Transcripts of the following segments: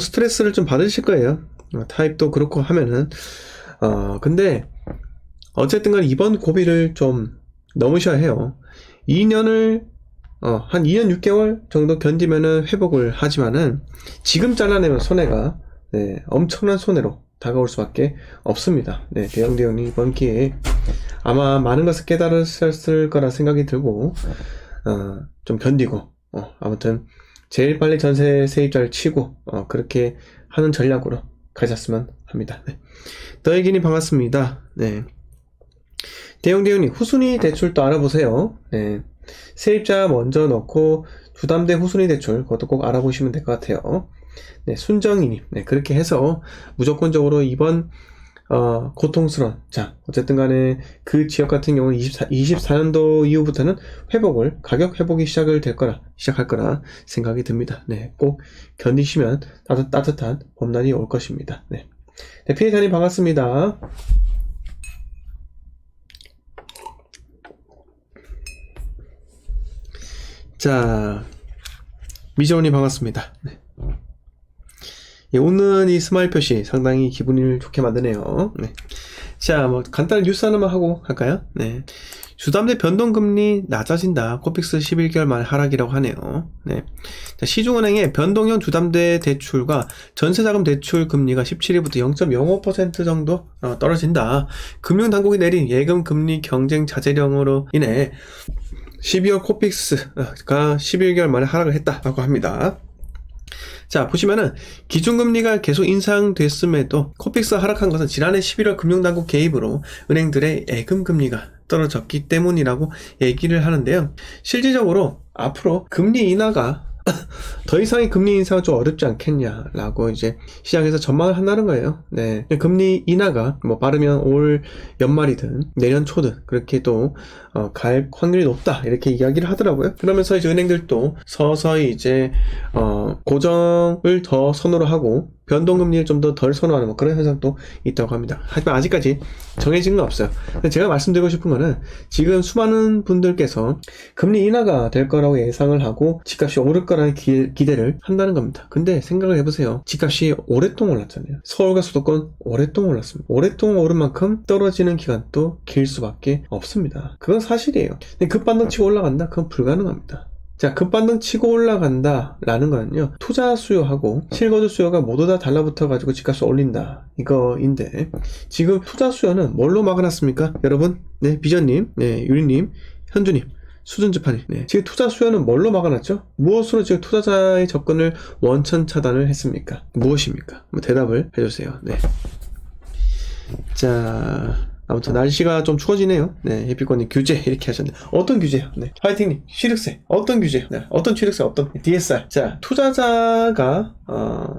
스트레스를 좀 받으실 거예요. 타입도 그렇고 하면은. 근데 어쨌든 간 이번 고비를 좀 넘으셔야 해요. 2년을 한 2년 6개월 정도 견디면은 회복을 하지만은 지금 잘라내면 손해가 엄청난 손해로 다가올 수밖에 없습니다. 대형님 이번 기회에 아마 많은 것을 깨달으셨을 거라 생각이 들고 좀 견디고 아무튼 제일 빨리 전세 세입자를 치고 그렇게 하는 전략으로 가셨으면 합니다. 너에게니 반갑습니다. 대형님 후순위 대출도 알아보세요. 세입자 먼저 넣고 주담대 후순위 대출 그것도 꼭 알아보시면 될 것 같아요. 순정이님 그렇게 해서 무조건적으로 이번 고통스러운 어쨌든 간에 그 지역 같은 경우는 24년도 이후부터는 가격 회복이 시작할 거라 생각이 듭니다. 꼭 견디시면 따뜻한 봄날이 올 것입니다. 피해자님 반갑습니다. 자, 미정원님 반갑습니다. 오늘 이 스마일 표시 상당히 기분을 좋게 만드네요. 자, 간단한 뉴스 하나만 하고 할까요? 주담대 변동금리 낮아진다. 코픽스 11개월 만에 하락이라고 하네요. 자, 시중은행의 변동형 주담대 대출과 전세자금 대출 금리가 17일부터 0.05% 정도 떨어진다. 금융당국이 내린 예금 금리 경쟁 자제령으로 인해 12월 코픽스가 11개월 만에 하락을 했다라고 합니다. 자, 보시면은 기준금리가 계속 인상됐음에도 코픽스 하락한 것은 지난해 11월 금융당국 개입으로 은행들의 예금금리가 떨어졌기 때문이라고 얘기를 하는데요. 실질적으로 앞으로 금리 인하가 더 이상의 금리 인상은 좀 어렵지 않겠냐라고 이제 시장에서 전망을 한다는 거예요. 금리 인하가 빠르면 올 연말이든 내년 초든 그렇게 또 갈 확률이 높다 이렇게 이야기를 하더라고요. 그러면서 이제 은행들도 서서히 이제 고정을 더 선호를 하고 변동금리를 좀 더 덜 선호하는 그런 현상도 있다고 합니다. 하지만 아직까지 정해진 건 없어요. 근데 제가 말씀드리고 싶은 거는 지금 수많은 분들께서 금리 인하가 될 거라고 예상을 하고 집값이 오를 거라는 기대를 한다는 겁니다. 근데 생각을 해보세요. 집값이 오랫동안 올랐잖아요. 서울과 수도권 오랫동안 올랐습니다. 오랫동안 오른 만큼 떨어지는 기간도 길 수밖에 없습니다. 그건 사실이에요. 근데 급반등 치고 올라간다? 그건 불가능합니다. 자, 급반등 치고 올라간다 라는 거는요, 투자 수요하고 실거주 수요가 모두 다 달라붙어 가지고 집값을 올린다 이거인데, 지금 투자 수요는 뭘로 막아놨습니까? 여러분, 비전님, 유리님, 현주님, 수준집하님, 지금 투자 수요는 뭘로 막아놨죠? 무엇으로 지금 투자자의 접근을 원천 차단을 했습니까? 무엇입니까? 대답을 해주세요. 자, 아무튼 날씨가 좀 추워지네요. 해피권님 규제 이렇게 하셨네. 어떤 규제요? 화이팅님 취득세 어떤 규제요? 어떤 취득세 어떤 DSR. 자, 투자자가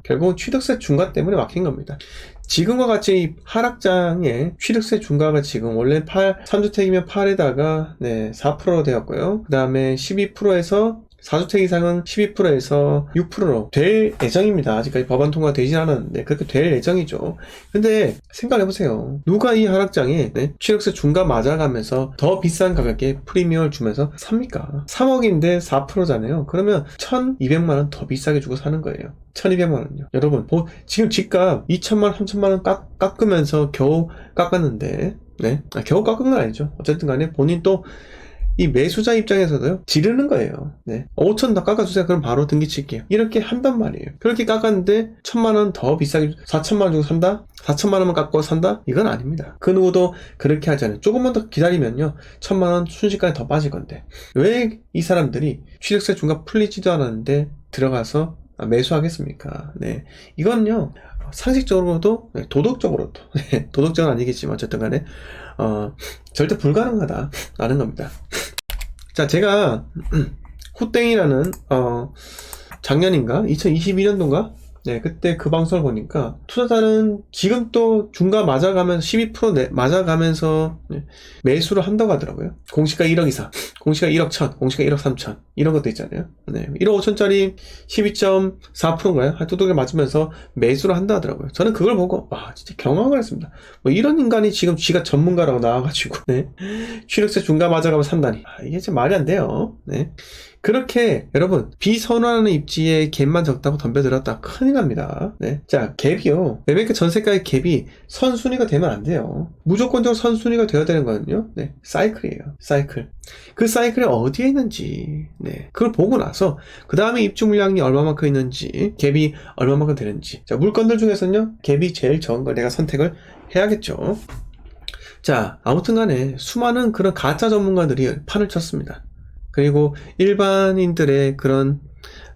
결국은 취득세 중과 때문에 막힌 겁니다. 지금과 같이 하락장의 취득세 중과가 지금 원래 3주택이면 8에다가 4%로 되었고요. 그 다음에 12%에서 4주택 이상은 12%에서 6%로 될 예정입니다. 아직까지 법안 통과되진 않았는데 그렇게 될 예정이죠. 근데 생각해보세요. 누가 이 하락장에 취득세 중과 맞아가면서 더 비싼 가격에 프리미엄을 주면서 삽니까? 3억인데 4%잖아요. 그러면 1,200만원 더 비싸게 주고 사는 거예요. 1,200만원요. 여러분, 지금 집값 2천만원, 3천만원 깎으면서 겨우 깎았는데, 겨우 깎은 건 아니죠. 어쨌든 간에 본인 또 이 매수자 입장에서도요, 지르는 거예요. 5천 더 깎아주세요. 그럼 바로 등기 칠게요. 이렇게 한단 말이에요. 그렇게 깎았는데 1,000만원 더 비싸게 4천만원 주고 산다? 4천만원만 깎고 산다? 이건 아닙니다. 그 누구도 그렇게 하잖아요. 조금만 더 기다리면요, 1,000만원 순식간에 더 빠질 건데 왜 이 사람들이 취득세 중과 풀리지도 않았는데 들어가서 매수하겠습니까? 이건요, 상식적으로도 도덕적으로도 도덕적은 아니겠지만 어쨌든 간에 절대 불가능하다라는 겁니다. 자, 제가 후땡이라는 작년인가 2022년도인가 그때 그 방송을 보니까 투자자는 지금 또 중과 맞아가면서 12% 맞아가면서 매수를 한다고 하더라고요. 공시가 1억 이상, 공시가 1억 1천, 공시가 1억 3천 이런 것도 있잖아요. 1억 5천짜리 12.4%인가요? 두둑에 맞으면서 매수를 한다 하더라고요. 저는 그걸 보고 진짜 경악을 했습니다. 이런 인간이 지금 지가 전문가라고 나와가지고 취득세 중과 맞아가면서 산다니, 이게 진짜 말이 안 돼요. 그렇게 여러분 비선호하는 입지에 갭만 적다고 덤벼들었다 큰일 납니다. 네. 자, 갭이요. 매매가 전세가의 갭이 선순위가 되면 안 돼요. 무조건적으로 선순위가 되어야 되는 거는요. 네. 사이클이에요. 사이클. 그 사이클이 어디에 있는지, 네. 그걸 보고 나서 그 다음에 입주 물량이 얼마만큼 있는지, 갭이 얼마만큼 되는지. 자, 물건들 중에서는요. 갭이 제일 적은 걸 내가 선택을 해야겠죠. 자, 아무튼 간에 수많은 그런 가짜 전문가들이 판을 쳤습니다. 그리고 일반인들의 그런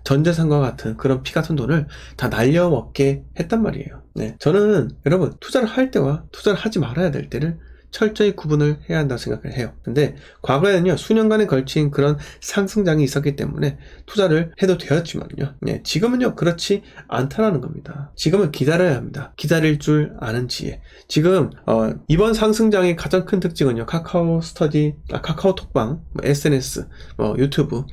전재산과 같은 그런 피 같은 돈을 다 날려먹게 했단 말이에요. 네. 저는 여러분 투자를 할 때와 투자를 하지 말아야 될 때를 철저히 구분을 해야 한다고 생각을 해요. 근데 과거에는요 수년간에 걸친 그런 상승장이 있었기 때문에 투자를 해도 되었지만요, 네, 지금은요 그렇지 않다라는 겁니다. 지금은 기다려야 합니다. 기다릴 줄 아는 지혜. 지금 이번 상승장의 가장 큰 특징은요, 카카오 스터디, 카카오톡방, SNS, 유튜브,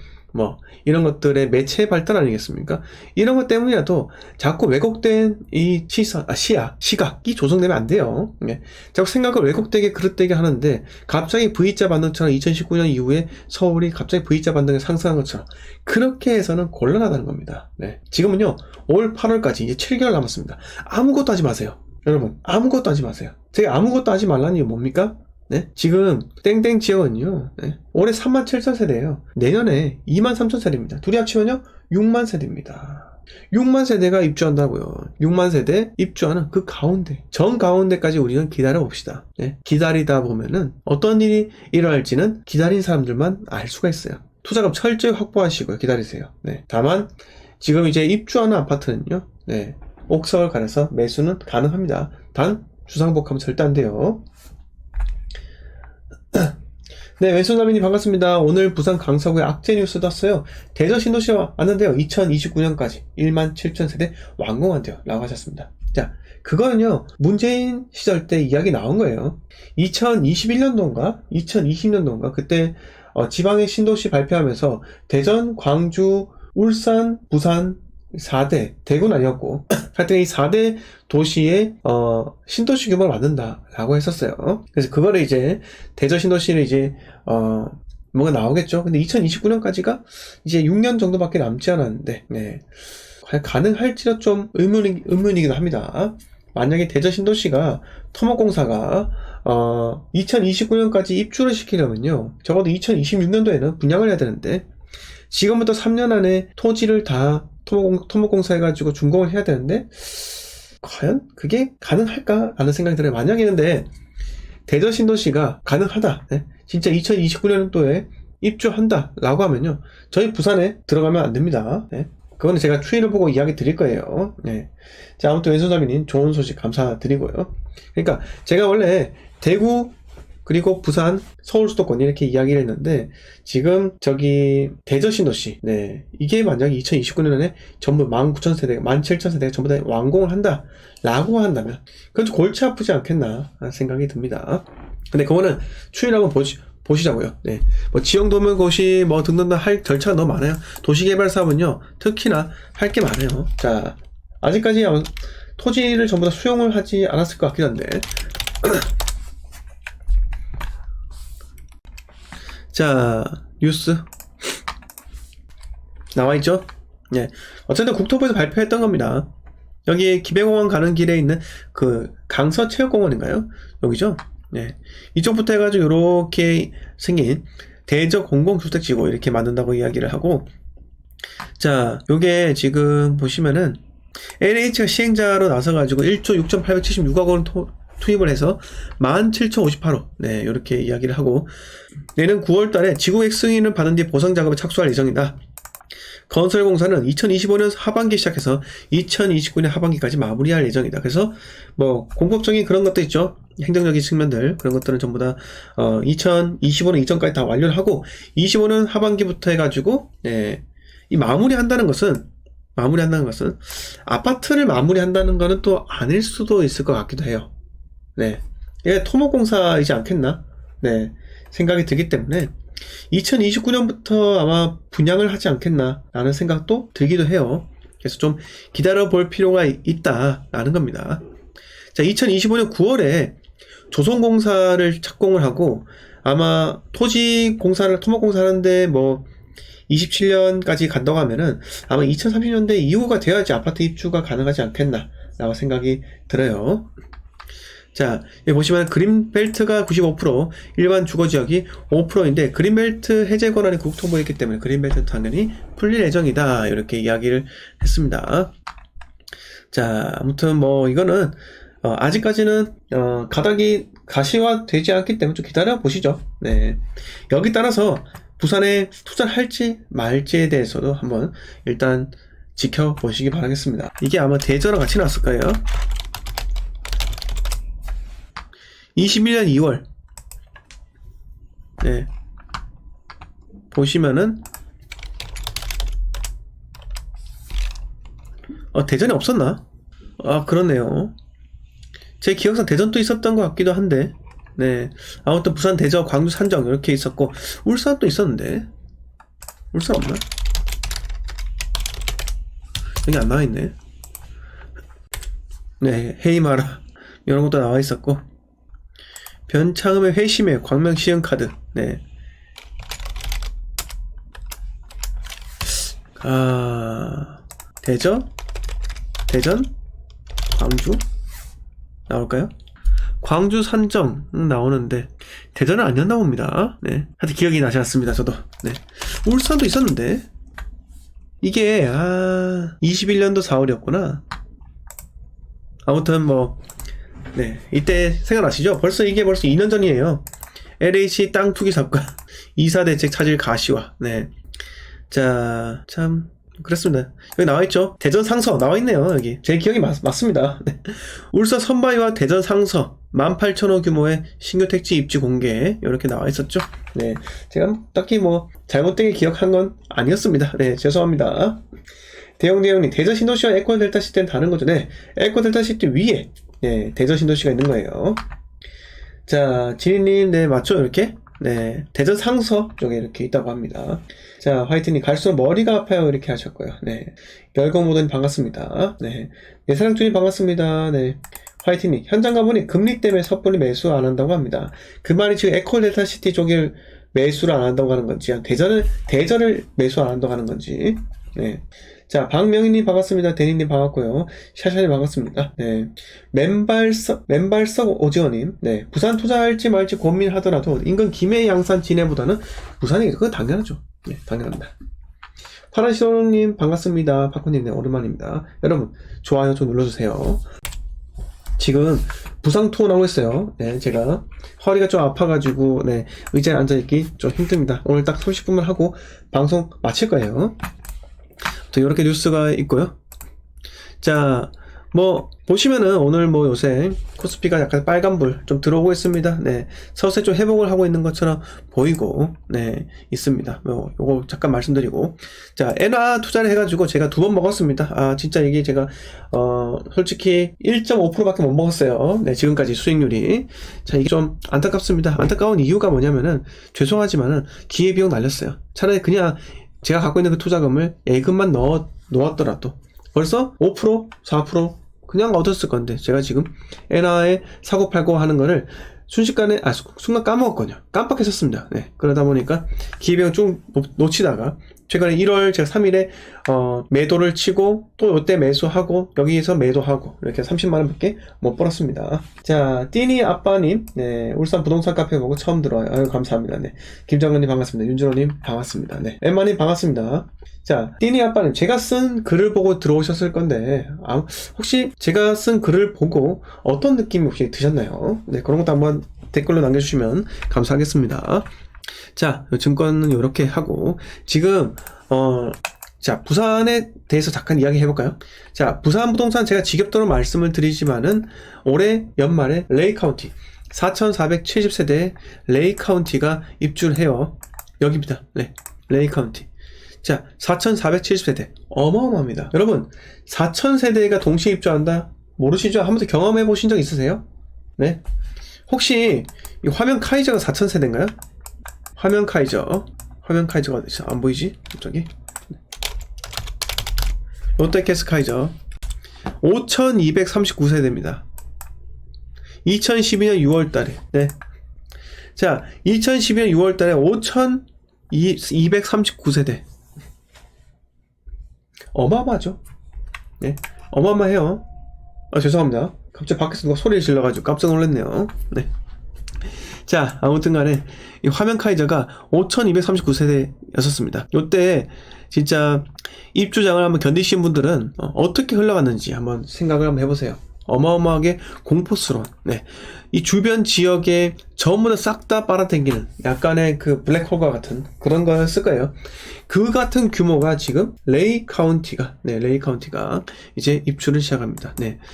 이런 것들의 매체 발달 아니겠습니까? 이런 것 때문이라도 자꾸 왜곡된 이 시각이 조성되면 안 돼요. 네. 자꾸 생각을 왜곡되게 그릇되게 하는데 갑자기 V자 반등처럼 2019년 이후에 서울이 갑자기 V자 반등에 상승한 것처럼 그렇게 해서는 곤란하다는 겁니다. 네. 지금은요, 올 8월까지 이제 7개월 남았습니다. 아무것도 하지 마세요. 여러분, 아무것도 하지 마세요. 제가 아무것도 하지 말라는 이유 뭡니까? 네? 지금 땡땡 지역은요, 네, 올해 37,000세대예요. 내년에 23,000세대입니다. 둘이 합치면요 6만 세대입니다. 6만 세대가 입주한다고요. 6만 세대 입주하는 그 가운데, 정 가운데까지 우리는 기다려 봅시다. 네? 기다리다 보면은 어떤 일이 일어날지는 기다린 사람들만 알 수가 있어요. 투자금 철저히 확보하시고요. 기다리세요. 네. 다만 지금 이제 입주하는 아파트는요, 네, 옥석을 가려서 매수는 가능합니다. 단 주상복합은 절대 안 돼요. 네, 왼손남이님 반갑습니다. 오늘 부산 강서구에 악재 뉴스 떴어요. 대전 신도시에 왔는데요. 2029년까지 17,000세대 완공한대요. 라고 하셨습니다. 자, 그거는요, 문재인 시절 때 이야기 나온 거예요. 2021년도인가? 2020년도인가? 그때 지방의 신도시 발표하면서 대전, 광주, 울산, 부산 4대, 대구는 아니었고, 하여튼 이 4대 도시의, 신도시 규모를 만든다라고 했었어요. 그래서 그거를 이제, 대전 신도시를 이제, 뭐가 나오겠죠? 근데 2029년까지가 이제 6년 정도밖에 남지 않았는데, 네. 과연 가능할지도 좀 의문이긴 합니다. 만약에 대전 신도시가, 토목공사가, 2029년까지 입주를 시키려면요, 적어도 2026년도에는 분양을 해야 되는데, 지금부터 3년 안에 토지를 다 토목공사 해가지고 준공을 해야 되는데 과연 그게 가능할까? 라는 생각이 들어요. 만약에 근데 대전 신도시가 가능하다, 네? 진짜 2029년도에 입주한다 라고 하면요, 저희 부산에 들어가면 안 됩니다. 네? 그거는 제가 추이를 보고 이야기 드릴 거예요. 네. 자, 아무튼 왼손잡이님 좋은 소식 감사드리고요. 그러니까 제가 원래 대구 그리고 부산, 서울 수도권 이렇게 이야기를 했는데 지금 저기 대전 신도시, 네, 이게 만약에 2029년에 전부 19,000세대, 17,000세대가 전부 다 완공을 한다 라고 한다면 그건 좀 골치 아프지 않겠나 생각이 듭니다. 근데 그거는 추이를 한번 보시자고요. 네, 뭐 지형도면고시 뭐 등등등 할 절차가 너무 많아요. 도시개발 사업은요 특히나 할 게 많아요. 자, 아직까지 토지를 전부 다 수용을 하지 않았을 것 같긴 한데 자, 뉴스 나와있죠? 네. 어쨌든 국토부에서 발표했던 겁니다. 여기 기배공원 가는 길에 있는 그 강서체육공원인가요? 여기죠? 네. 이쪽부터 해가지고 이렇게 생긴 대저 공공주택지구 이렇게 만든다고 이야기를 하고, 자, 요게 지금 보시면은 LH가 시행자로 나서가지고 1조 6,876억 원 투입을 해서 17,058호, 네, 이렇게 이야기를 하고, 내년 9월달에 지구획 승인을 받은 뒤 보상 작업에 착수할 예정이다. 건설공사는 2025년 하반기 시작해서 2029년 하반기까지 마무리할 예정이다. 그래서 뭐 공법적인 그런 것도 있죠. 행정적인 측면들, 그런 것들은 전부 다 2025년 이전까지 다 완료를 하고 25년 하반기부터 해가지고, 네, 이 마무리한다는 것은 아파트를 마무리한다는 거는 또 아닐 수도 있을 것 같기도 해요. 네, 이게 토목공사이지 않겠나? 네, 생각이 들기 때문에 2029년부터 아마 분양을 하지 않겠나 라는 생각도 들기도 해요. 그래서 좀 기다려 볼 필요가 있다라는 겁니다. 자, 2025년 9월에 조선공사를 착공을 하고 아마 토목공사 하는데 뭐 27년까지 간다고 하면은 아마 2030년대 이후가 되어야지 아파트 입주가 가능하지 않겠나 라고 생각이 들어요. 자, 여기 보시면 그린벨트가 95%, 일반 주거지역이 5%인데 그린벨트 해제 권한이 국토부에 있기 때문에 그린벨트 당연히 풀릴 예정이다 이렇게 이야기를 했습니다. 자, 아무튼 뭐 이거는 아직까지는 가닥이 가시화되지 않기 때문에 좀 기다려 보시죠. 네, 여기 따라서 부산에 투자를 할지 말지에 대해서도 한번 일단 지켜보시기 바라겠습니다. 이게 아마 대저랑 같이 나왔을 거예요. 21년 2월. 네, 보시면은 대전에 없었나? 아, 그렇네요. 제 기억상 대전도 있었던 것 같기도 한데, 네, 아무튼 부산, 대전, 광주, 산정 이렇게 있었고 울산도 있었는데 울산 없나? 여기 안 나와있네. 네, 헤이마라 이런 것도 나와 있었고 변창음의 회심의 광명 시흥카드. 네, 대전, 광주 나올까요? 광주 산정 나오는데 대전은 아니었나 봅니다. 네, 하여튼 기억이 나지 않습니다. 저도. 네, 울산도 있었는데 이게 21년도 4월이었구나. 아무튼 뭐 네, 이때 생각나시죠? 이게 벌써 2년 전이에요. LH 땅 투기 사건, 이사 대책 차질 가시화. 네, 자, 참 그렇습니다. 여기 나와있죠? 대전 상서 나와있네요. 여기 제 기억이 맞습니다. 네. 울산 선바위와 대전 상서 18,000호 규모의 신규 택지 입지 공개 이렇게 나와있었죠. 네, 제가 딱히 뭐 잘못되게 기억한 건 아니었습니다. 네, 죄송합니다. 대형님, 대전 신도시와 에코 델타 시티는 다른 거죠. 네, 에코 델타 시티 위에 네, 대전 신도시가 있는 거예요. 자, 지리님, 네, 맞죠? 이렇게? 네, 대전 상서 쪽에 이렇게 있다고 합니다. 자, 화이트님, 갈수록 머리가 아파요. 이렇게 하셨고요. 네, 열공모든 반갑습니다. 네, 예사랑주님 반갑습니다. 네, 화이트님, 현장 가보니 금리 때문에 섣불리 매수 안 한다고 합니다. 그 말이 지금 에코 델타 시티 쪽을 매수를 안 한다고 하는 건지, 대전을 매수 안 한다고 하는 건지. 네. 자, 박명희님 반갑습니다. 데니님 반갑고요. 샤샤님 반갑습니다. 네, 맨발석 오지원님, 네, 부산 투자할지 말지 고민하더라도 인근 김해, 양산, 진해보다는 부산이 그건 당연하죠. 네, 당연합니다. 파란시도님 반갑습니다. 파코님, 네, 오랜만입니다. 여러분 좋아요 좀 눌러주세요. 지금 부상 투어 나오고 있어요. 네, 제가 허리가 좀 아파가지고 네, 의자에 앉아있기 좀 힘듭니다. 오늘 딱 30분만 하고 방송 마칠 거예요. 이렇게 뉴스가 있고요. 자, 뭐 보시면은 오늘 뭐 요새 코스피가 약간 빨간불 좀 들어오고 있습니다. 네, 서서히 좀 회복을 하고 있는 것처럼 보이고 네, 있습니다. 뭐 요거 잠깐 말씀드리고, 자, 엔화 투자를 해가지고 제가 2번 먹었습니다. 진짜 이게 제가 솔직히 1.5%밖에 못 먹었어요. 네, 지금까지 수익률이. 자, 이게 좀 안타깝습니다. 안타까운 이유가 뭐냐면은 죄송하지만은 기회비용 날렸어요. 차라리 그냥 제가 갖고 있는 그 투자금을 예금만 놓았더라도 벌써 5%, 4% 그냥 얻었을 건데, 제가 지금 엔화에 사고 팔고 하는 거를 순식간에 순간 까먹었거든요. 깜빡했었습니다. 네, 그러다 보니까 기회비용 좀 놓치다가 최근에 1월 제가 3일에 매도를 치고 또 이때 매수하고 여기에서 매도하고 이렇게 30만원 밖에 못 벌었습니다. 자, 띠니 아빠님, 네, 울산 부동산 카페 보고 처음 들어와요. 아유, 감사합니다. 네, 김정은님 반갑습니다. 윤준호님 반갑습니다. 네, 엠마님 반갑습니다. 자, 띠니 아빠님, 제가 쓴 글을 보고 들어오셨을 건데 혹시 제가 쓴 글을 보고 어떤 느낌이 혹시 드셨나요? 네, 그런 것도 한번 댓글로 남겨주시면 감사하겠습니다. 자, 증권은 이렇게 하고 지금 자, 부산에 대해서 잠깐 이야기 해볼까요? 자, 부산 부동산 제가 지겹도록 말씀을 드리지만은 올해 연말에 레이 카운티 4,470세대 레이 카운티가 입주를 해요. 여기입니다. 네, 레이 카운티. 자, 4,470세대 어마어마합니다. 여러분, 4,000세대가 동시에 입주한다? 모르시죠? 한 번도 경험해 보신 적 있으세요? 네, 혹시 이 화면 카이저가 4,000세대인가요? 화면 카이저가 어디 있어? 안 보이지? 갑자기. 롯데캐스 카이저 5,239세대입니다. 2012년 6월달에. 네. 자, 2012년 6월달에 5,239세대. 어마어마하죠. 네, 어마어마해요. 죄송합니다. 갑자기 밖에서 누가 소리를 질러가지고 깜짝 놀랐네요. 네. 자, 아무튼 간에 이 화면 카이저가 5239세대였었습니다. 요때 진짜 입주장을 한번 견디신 분들은 어떻게 흘러갔는지 한번 생각을 한번 해보세요. 어마어마하게 공포스러운, 네. 이 주변 지역에 전부 다 싹 다 빨아당기는 약간의 그 블랙홀과 같은 그런 거였을 거예요. 그 같은 규모가 지금 레이 카운티가 이제 입주를 시작합니다. 네.